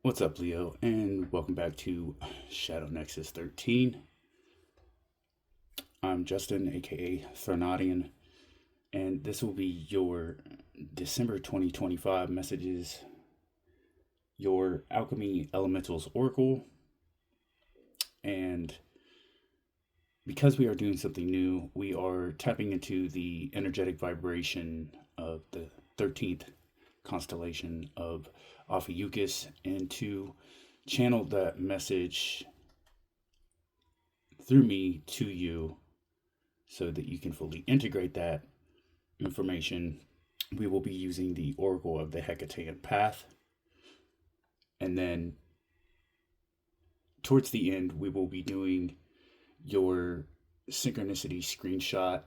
What's up, Leo, and welcome back to Shadow Nexus 13. I'm Justin, aka Thronodian, and this will be your December 2025 messages, your Alchemy Elementals Oracle, and because we are doing something new, we are tapping into the energetic vibration of the 13th constellation of Ophiuchus, and to channel that message through me to you so that you can fully integrate that information. We will be using the Oracle of the Hekatean Path, and then towards the end we will be doing your synchronicity screenshot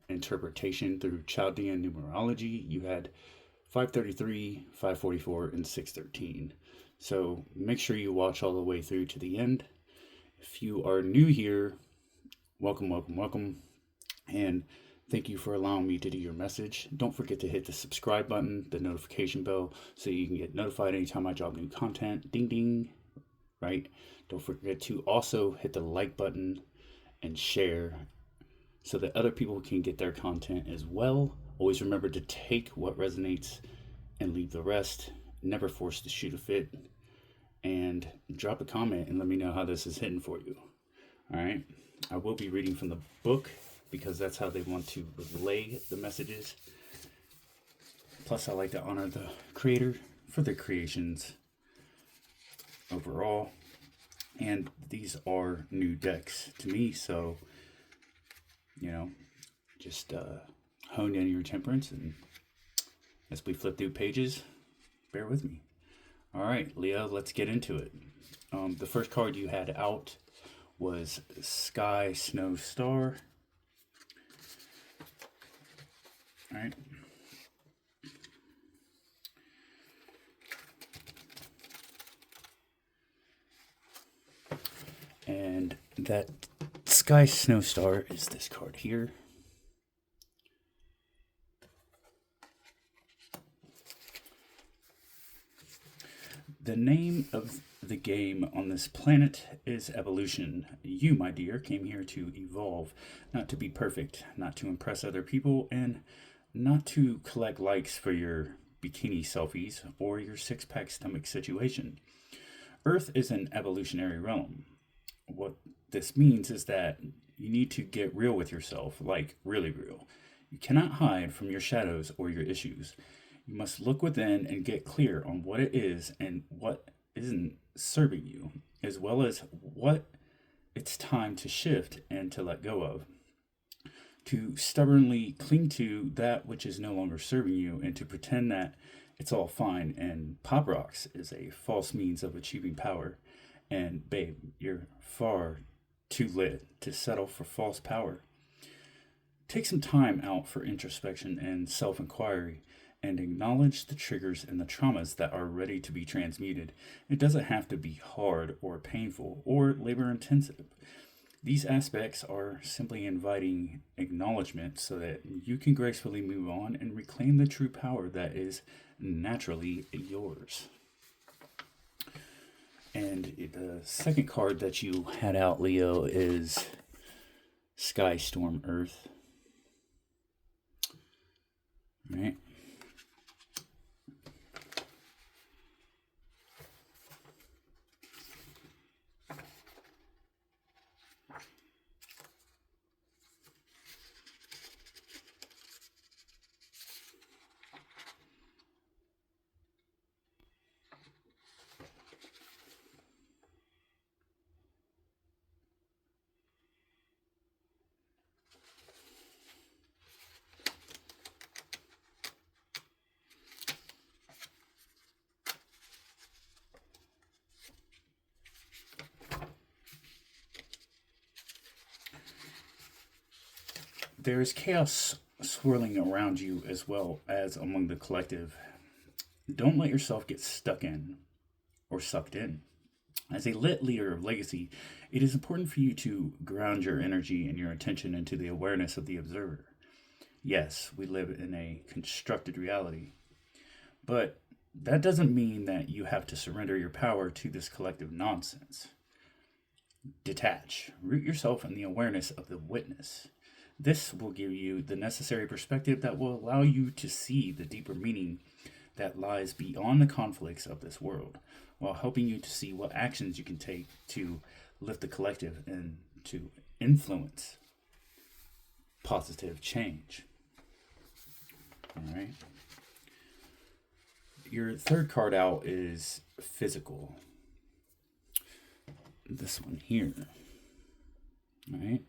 interpretation through Chaldean numerology. You had 533, 544, and 613. So make sure you watch all the way through to the end. If you are new here, welcome. And thank you for allowing me to do your message. Don't forget to hit the subscribe button, the notification bell, so you can get notified anytime I drop new content. Ding, ding, right? Don't forget to also hit the like button and share so that other people can get their content as well. Always remember to take what resonates and leave the rest. Never force the shoe to fit. And drop a comment and let me know how this is hitting for you. All right. I will be reading from the book because that's how they want to relay the messages. Plus, I like to honor the creator for their creations overall. And these are new decks to me. So, just hone in your temperance, and as we flip through pages, bear with me. All right, Leo, let's get into it. The first card you had out was Sky Snow Star. All right. And that Sky Snow Star is this card here. The name of the game on this planet is evolution. You, my dear, came here to evolve, not to be perfect, not to impress other people, and not to collect likes for your bikini selfies or your six-pack stomach situation. Earth is an evolutionary realm. What this means is that you need to get real with yourself, like really real. You cannot hide from your shadows or your issues. You must look within and get clear on what it is and what isn't serving you, as well as what it's time to shift and to let go of. To stubbornly cling to that which is no longer serving you and to pretend that it's all fine and pop rocks is a false means of achieving power. And babe, you're far too lit to settle for false power. Take some time out for introspection and self-inquiry, and acknowledge the triggers and the traumas that are ready to be transmuted. It doesn't have to be hard or painful or labor intensive. These aspects are simply inviting acknowledgement so that you can gracefully move on and reclaim the true power that is naturally yours. And the second card that you had out, Leo, is Sky Storm Earth. All right. There is chaos swirling around you as well as among the collective. Don't let yourself get stuck in or sucked in. As a lit leader of legacy, it is important for you to ground your energy and your attention into the awareness of the observer. Yes, we live in a constructed reality, but That doesn't mean that you have to surrender your power to this collective nonsense. Detach. Root yourself in the awareness of the witness. This will give you the necessary perspective that will allow you to see the deeper meaning that lies beyond the conflicts of this world, while helping you to see what actions you can take to lift the collective and to influence positive change. All right. Your third card out is physical. This one here. All right.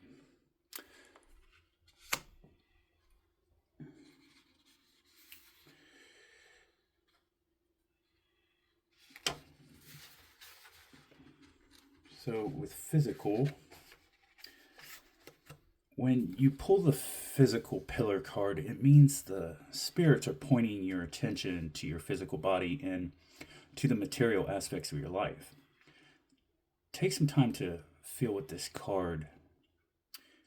So with physical, when you pull the physical pillar card, it means the spirits are pointing your attention to your physical body and to the material aspects of your life. Take some time to feel what this card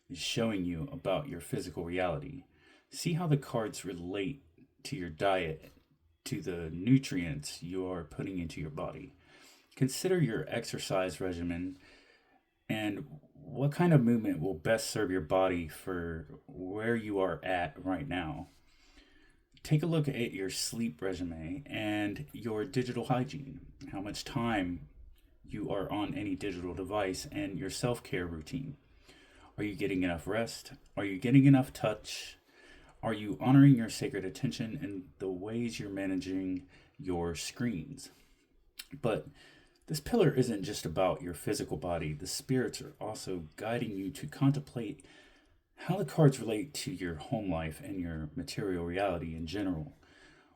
is showing you about your physical reality. See how the cards relate to your diet, to the nutrients you are putting into your body. Consider your exercise regimen and what kind of movement will best serve your body for where you are at right now. Take a look at your sleep regimen and your digital hygiene, how much time you are on any digital device, and your self-care routine. Are you getting enough rest? Are you getting enough touch? Are you honoring your sacred attention in the ways you're managing your screens? But this pillar isn't just about your physical body. The spirits are also guiding you to contemplate how the cards relate to your home life and your material reality in general.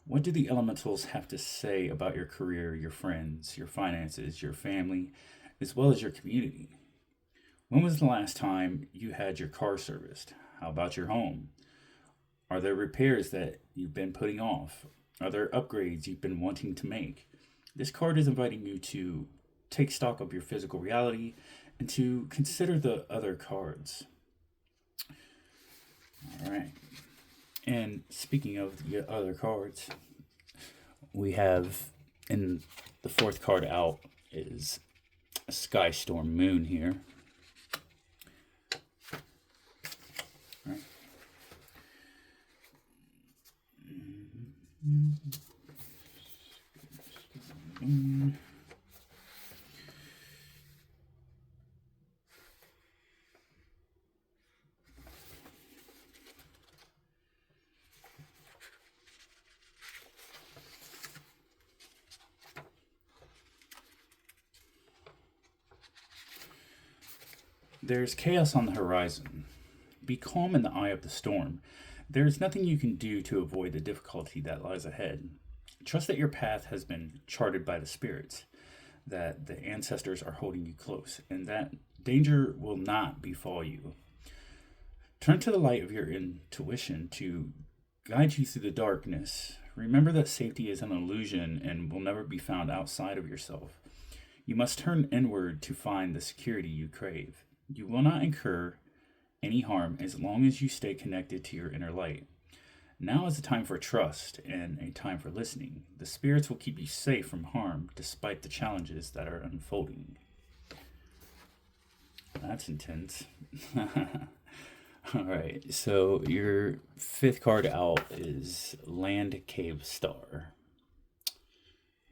What do the elementals have to say about your career, your friends, your finances, your family, as well as your community? When was the last time you had your car serviced? How about your home? Are there repairs that you've been putting off? Are there upgrades you've been wanting to make? This card is inviting you to take stock of your physical reality and to consider the other cards. All right. And speaking of the other cards, we have in the fourth card out is a Sky Storm Moon here. All right. There's chaos on the horizon. Be calm in the eye of the storm. There is nothing you can do to avoid the difficulty that lies ahead. Trust that your path has been charted by the spirits, that the ancestors are holding you close, and that danger will not befall you. Turn to the light of your intuition to guide you through the darkness. Remember that safety is an illusion and will never be found outside of yourself. You must turn inward to find the security you crave. You will not incur any harm as long as you stay connected to your inner light. Now is a time for trust and a time for listening. The spirits will keep you safe from harm despite the challenges that are unfolding. That's intense. All right, so your fifth card out is Land Cave Star.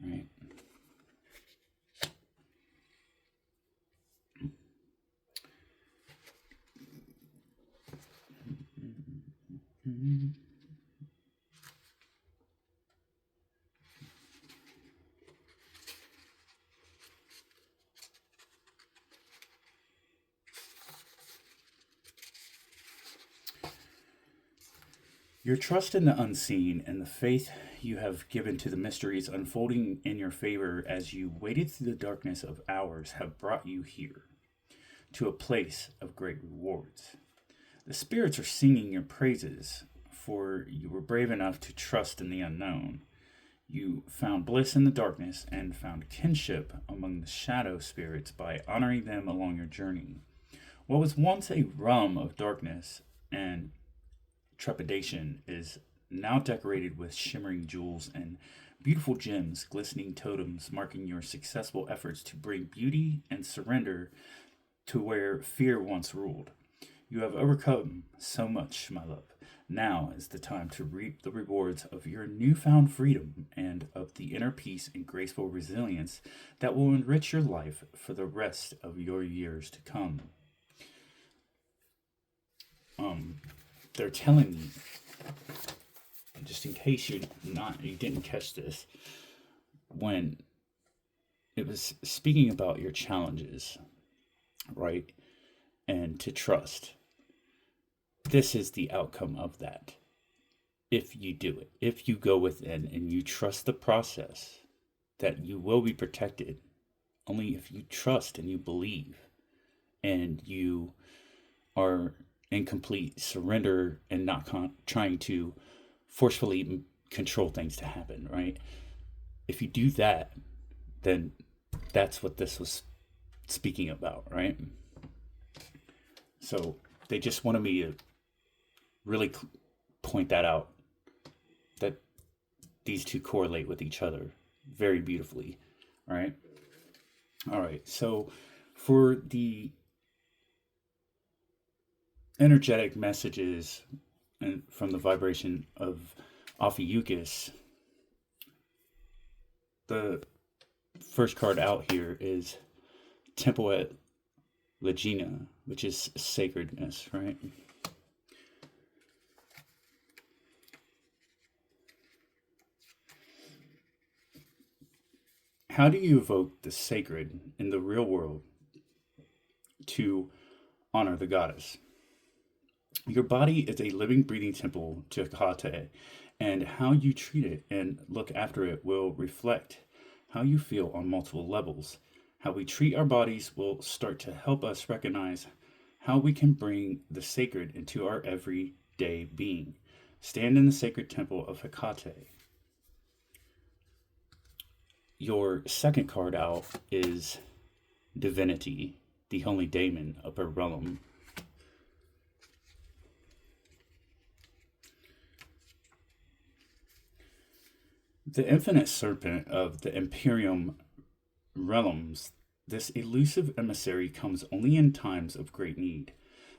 All right. Your trust in the unseen and the faith you have given to the mysteries unfolding in your favor as you waded through the darkness of hours have brought you here, to a place of great rewards. The spirits are singing your praises, for you were brave enough to trust in the unknown. You found bliss in the darkness and found kinship among the shadow spirits by honoring them along your journey. What was once a realm of darkness and trepidation is now decorated with shimmering jewels and beautiful gems, glistening totems marking your successful efforts to bring beauty and surrender to where fear once ruled. You have overcome so much, my love. Now is the time to reap the rewards of your newfound freedom and of the inner peace and graceful resilience that will enrich your life for the rest of your years to come. They're telling me, just in case you didn't catch this, when it was speaking about your challenges, right? And to trust. This is the outcome of that. If you do it, if you go within and you trust the process, that you will be protected. Only if you trust and you believe and you are in complete surrender and not trying to forcefully control things to happen, right? If you do that, then that's what this was speaking about, right? So they just wanted me to really point that out, that these two correlate with each other very beautifully, right? All right, so for the energetic messages and from the vibration of Ophiuchus, the first card out here is Temple at Legina, which is sacredness, right? How do you evoke the sacred in the real world to honor the goddess? Your body is a living, breathing temple to Hekate, and how you treat it and look after it will reflect how you feel on multiple levels. How we treat our bodies will start to help us recognize how we can bring the sacred into our everyday being. Stand in the sacred temple of Hekate. Your second card out is Divinity, the Holy Daemon, Upper Realm. The infinite serpent of the Imperium realms, this elusive emissary comes only in times of great need.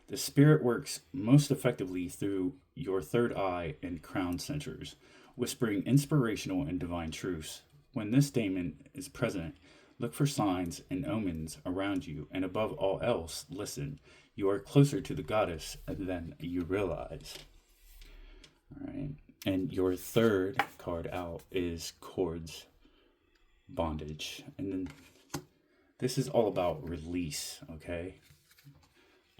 The spirit works most effectively through your third eye and crown centers, whispering inspirational and divine truths. When this daemon is present, look for signs and omens around you, and above all else, listen. You are closer to the goddess than you realize. All right. And your third card out is Cords, Bondage. And then this is all about release, okay?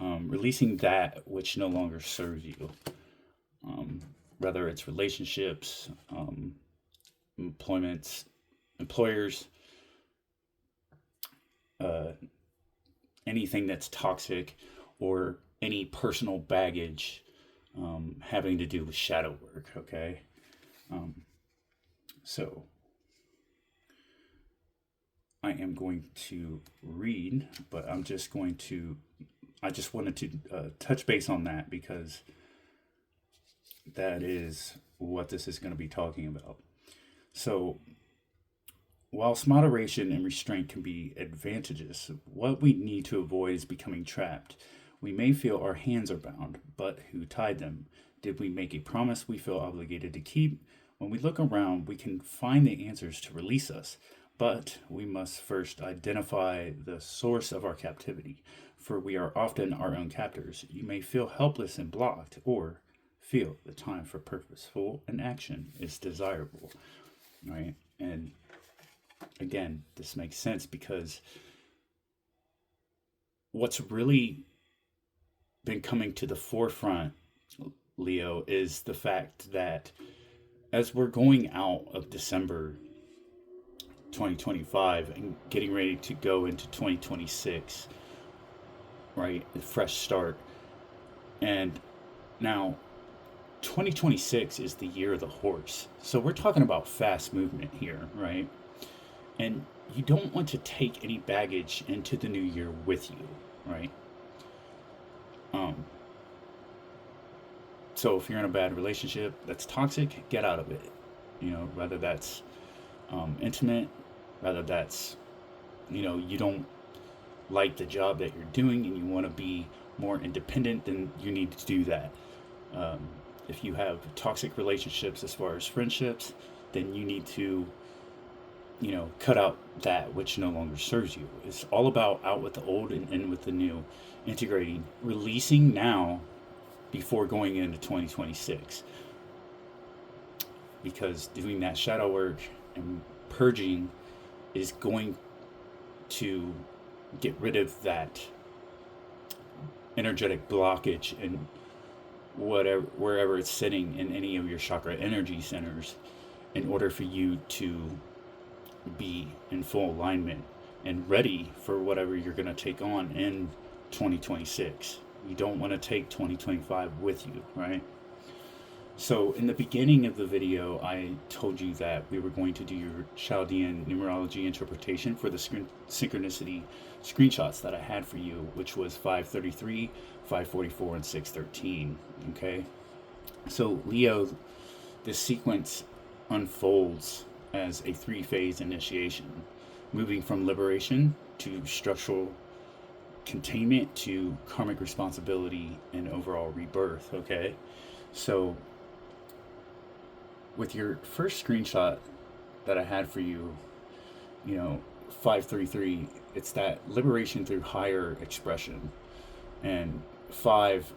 Releasing that which no longer serves you. Whether it's relationships, employers, anything that's toxic, or any personal baggage having to do with shadow work, okay? So I am going to read, but I just wanted to touch base on that because that is what this is going to be talking about. So whilst moderation and restraint can be advantageous, what we need to avoid is becoming trapped. We may feel our hands are bound, but who tied them? Did we make a promise we feel obligated to keep? When we look around, we can find the answers to release us, but we must first identify the source of our captivity, for we are often our own captors. You may feel helpless and blocked, or feel the time for purposeful and action is desirable, right? And again, this makes sense because what's really been coming to the forefront, Leo, is the fact that as we're going out of December 2025 and getting ready to go into 2026, right? A fresh start. And now 2026 is the year of the horse. So we're talking about fast movement here, right? And you don't want to take any baggage into the new year with you, right? So if you're in a bad relationship that's toxic, get out of it. Whether that's intimate, whether that's, you don't like the job that you're doing and you want to be more independent, then you need to do that. If you have toxic relationships as far as friendships, then you need to, cut out that which no longer serves you. It's all about out with the old and in with the new, integrating, releasing now before going into 2026. Because doing that shadow work and purging is going to get rid of that energetic blockage and wherever it's sitting in any of your chakra energy centers, in order for you to be in full alignment and ready for whatever you're going to take on in 2026. You don't want to take 2025 with you, right? So in the beginning of the video, I told you that we were going to do your Chaldean numerology interpretation for the synchronicity screenshots that I had for you, which was 533, 544, and 613. Okay, so Leo, this sequence unfolds as a three-phase initiation, moving from liberation to structural containment to karmic responsibility and overall rebirth. Okay, so with your first screenshot that I had for you, 533, it's that liberation through higher expression, and 5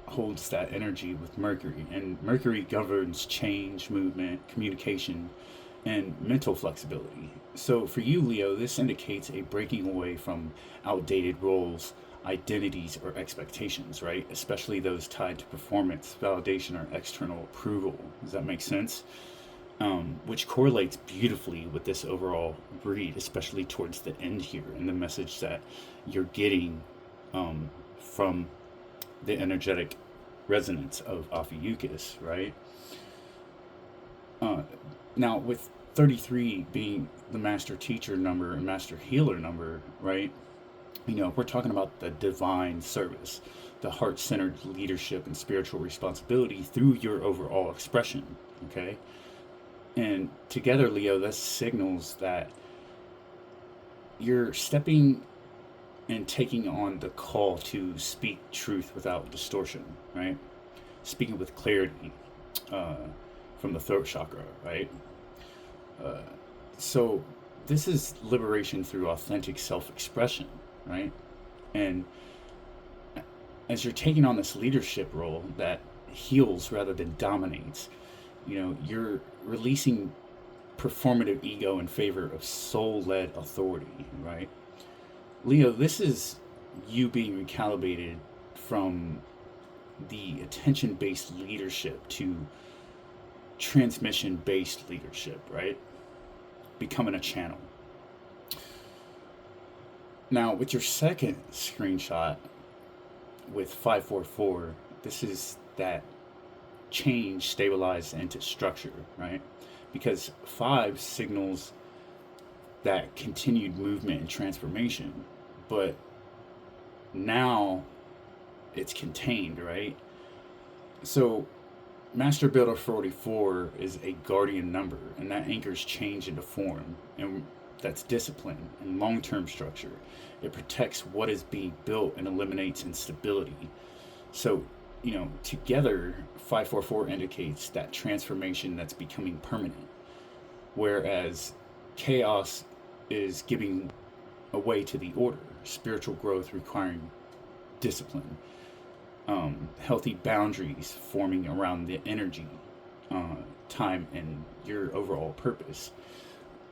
holds that energy with Mercury, and Mercury governs change, movement, communication, and mental flexibility. So for you, Leo, this indicates a breaking away from outdated roles, identities, or expectations, right? Especially those tied to performance, validation, or external approval. Does that make sense? Which correlates beautifully with this overall read, especially towards the end here, and the message that you're getting from the energetic resonance of Ophiuchus, right? Now, with 33 being the master teacher number and master healer number, right? We're talking about the divine service, the heart-centered leadership and spiritual responsibility through your overall expression, okay? And together, Leo, that signals that you're stepping and taking on the call to speak truth without distortion, right? Speaking with clarity from the throat chakra, right? So this is liberation through authentic self-expression, right? And as you're taking on this leadership role that heals rather than dominates, you're releasing performative ego in favor of soul-led authority, right? Leo, this is you being recalibrated from the attention-based leadership to transmission-based leadership, right? Becoming a channel. Now, with your second screenshot with 544, this is that change stabilized into structure, right? Because 5 signals that continued movement and transformation, but now it's contained, right? So Master Builder 44 is a guardian number, and that anchors change into form, and that's discipline and long-term structure. It protects what is being built and eliminates instability. So, together, 544 indicates that transformation that's becoming permanent, whereas chaos is giving away to the order, spiritual growth requiring discipline, healthy boundaries forming around the energy, time, and your overall purpose.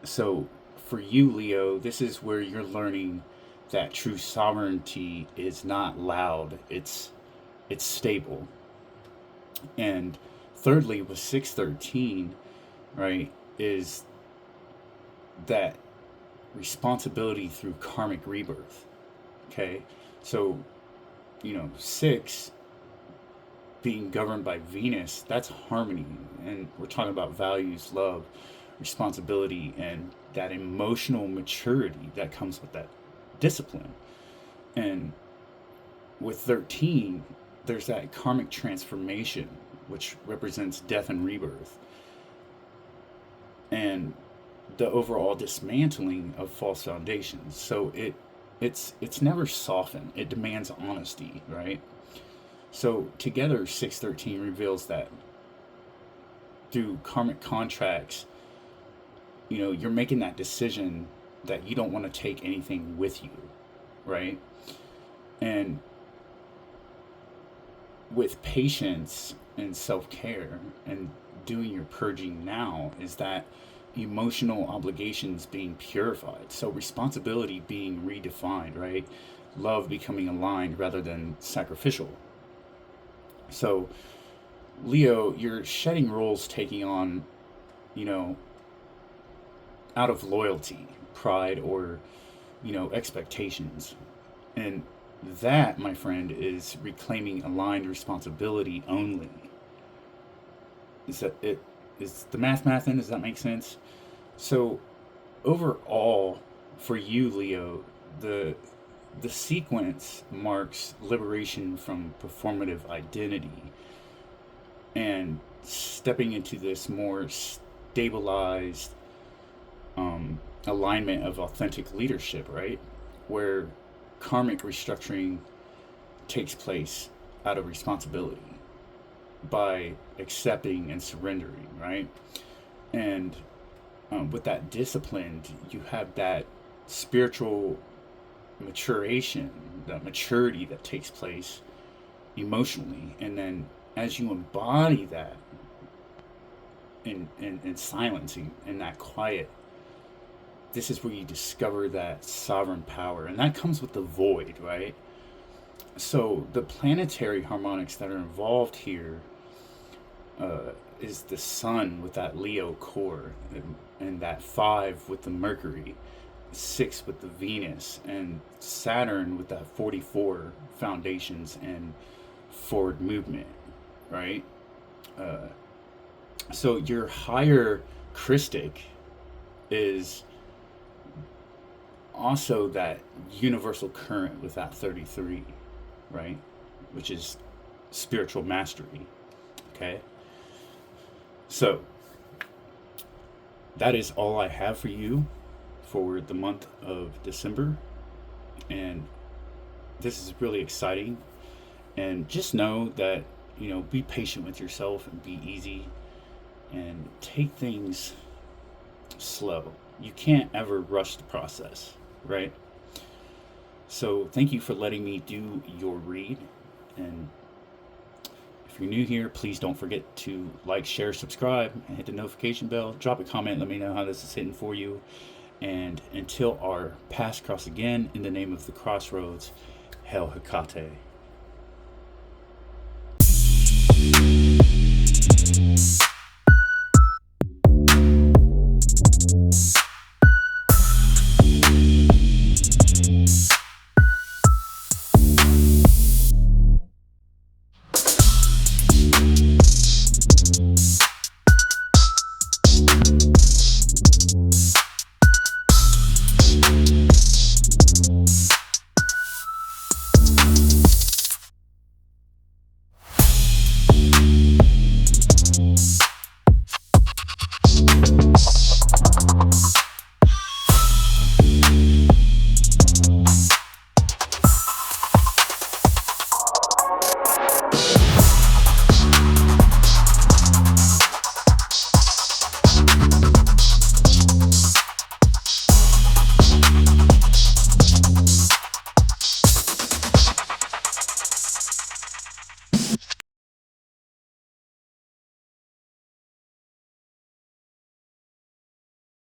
So for you, Leo, this is where you're learning that true sovereignty is not loud, it's stable. And thirdly, with 613, right, is that responsibility through karmic rebirth. Okay, so 6 being governed by Venus, that's harmony, and we're talking about values, love, responsibility, and that emotional maturity that comes with that discipline. And with 13, there's that karmic transformation, which represents death and rebirth, and the overall dismantling of false foundations. So it's never softened. It demands honesty, right? So together, 613 reveals that through karmic contracts, you're making that decision that you don't want to take anything with you, right? And with patience and self-care and doing your purging now, is that emotional obligations being purified. So responsibility being redefined, right? Love becoming aligned rather than sacrificial. So Leo, you're shedding roles taking on, out of loyalty, pride, or, expectations. And that, my friend, is reclaiming aligned responsibility only. Is that it? Is the math in? Does that make sense? So overall, for you, Leo, the sequence marks liberation from performative identity and stepping into this more stabilized alignment of authentic leadership, right? Where karmic restructuring takes place out of responsibility by accepting and surrendering, right? And with that discipline, you have that spiritual maturation, that maturity that takes place emotionally. And then as you embody that in silencing, in that quiet, this is where you discover that sovereign power. And that comes with the void, right? So the planetary harmonics that are involved here is the sun with that Leo core, and that 5 with the Mercury, 6 with the Venus, and Saturn with that 44 foundations and forward movement, right? So your higher Christic is also that universal current with that 33, right? Which is spiritual mastery, okay? So that is all I have for you for the month of December. And this is really exciting. And just know that, be patient with yourself and be easy and take things slow. You can't ever rush the process, right? So thank you for letting me do your read. And if you're new here, please don't forget to like, share, subscribe, and hit the notification bell. Drop a comment. Let me know how this is hitting for you. And until our paths cross again, in the name of the Crossroads, Hail Hekate.